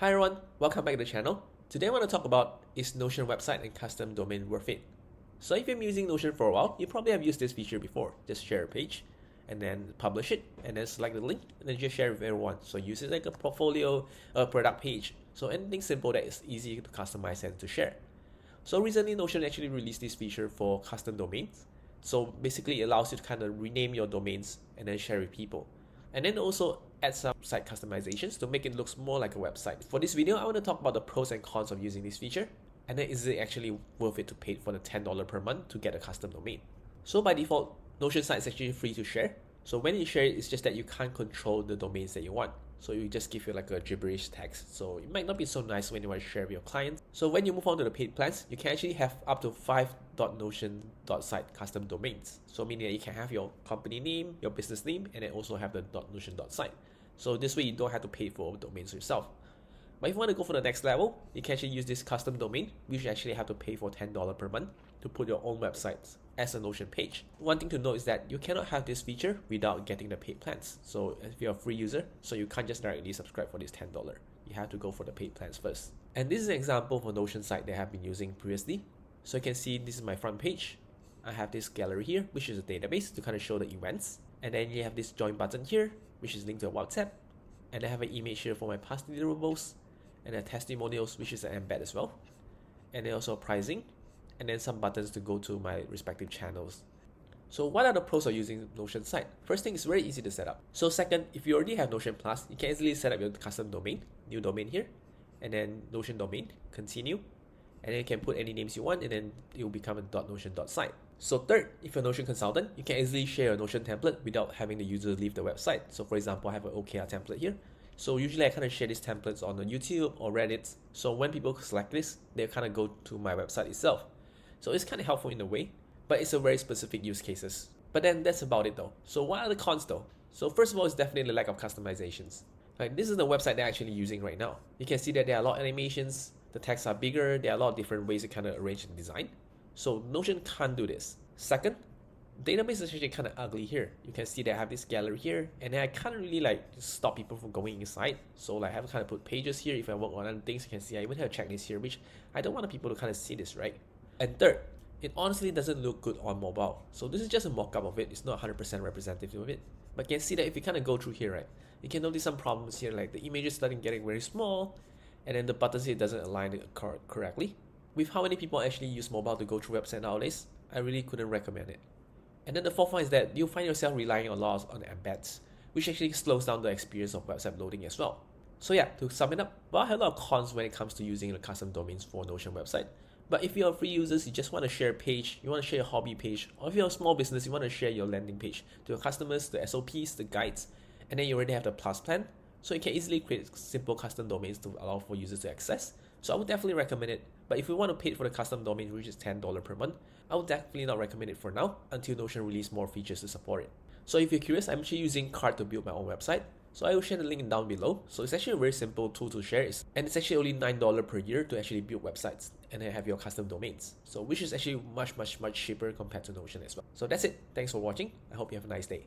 Hi everyone, welcome back to the channel. Today I want to talk about is Notion website and custom domain worth it? So if you've been using Notion for a while, you probably have used this feature before. Just share a page and then publish it and then select the link and then just share it with everyone. So use it like a portfolio or a product page. So anything simple that is easy to customize and to share. So recently Notion actually released this feature for custom domains. So basically it allows you to kind of rename your domains and then share with people. And then also add some site customizations to make it look more like a website. For this video, I want to talk about the pros and cons of using this feature, and then is it actually worth it to pay for the $10 per month to get a custom domain. So by default, Notion site is actually free to share. So when you share it, it's just that you can't control the domains that you want. So you just give you like a gibberish text. So it might not be so nice when you want to share with your clients. So when you move on to the paid plans, you can actually have up to 5.notion.site custom domains. So meaning that you can have your company name, your business name, and then also have the .notion.site. So this way you don't have to pay for domains yourself. But if you want to go for the next level, you can actually use this custom domain, which you actually have to pay for $10 per month to put your own websites as a Notion page. One thing to note is that you cannot have this feature without getting the paid plans. So if you're a free user, so you can't just directly subscribe for this $10. You have to go for the paid plans first. And this is an example of a Notion site that I have been using previously. So you can see this is my front page. I have this gallery here, which is a database to kind of show the events. And then you have this join button here, which is linked to a WhatsApp. And I have an image here for my past deliverables. And then testimonials, which is an embed as well. And then also pricing. And then some buttons to go to my respective channels. So what are the pros of using Notion site? First thing, is very easy to set up. So second, if you already have Notion Plus, you can easily set up your custom domain, new domain here, and then Notion domain, continue. And then you can put any names you want, and then it will become a .notion.site. So third, if you're a Notion consultant, you can easily share a Notion template without having the user leave the website. So for example, I have an OKR template here. So usually I kind of share these templates on the YouTube or Reddit. So when people select this, they kind of go to my website itself. So it's kind of helpful in a way, but it's a very specific use cases. But then that's about it though. So what are the cons though? So first of all, it's definitely the lack of customizations. Like this is the website they're actually using right now. You can see that there are a lot of animations, the texts are bigger, there are a lot of different ways to kind of arrange and design. So Notion can't do this. Second, database is actually kind of ugly here. You can see that I have this gallery here, and then I can't really like stop people from going inside. So like I have to kind of put pages here. If I work on other things, you can see I even have a checklist here, which I don't want people to kind of see this, right? And third, it honestly doesn't look good on mobile. So this is just a mock-up of it. It's not 100% representative of it. But you can see that if you kind of go through here, right, you can notice some problems here, like the images starting getting very small, and then the buttons here doesn't align correctly. With how many people actually use mobile to go through website nowadays, I really couldn't recommend it. And then the fourth one is that you'll find yourself relying a lot on embeds, which actually slows down the experience of website loading as well. So yeah, to sum it up, well, I have a lot of cons when it comes to using the custom domains for Notion website. But if you're a free user, you just want to share a page, you want to share a hobby page, or if you're a small business, you want to share your landing page to your customers, the SOPs, the guides, and then you already have the Plus plan, so you can easily create simple custom domains to allow for users to access. So I would definitely recommend it. But if you want to pay for the custom domain, which is $10 per month, I would definitely not recommend it for now until Notion release more features to support it. So if you're curious, I'm actually using Card to build my own website. So I will share the link down below. So it's actually a very simple tool to share, and it's actually only $9 per year to actually build websites and then have your custom domains. So which is actually much cheaper compared to Notion as well. So that's it. Thanks for watching. I hope you have a nice day.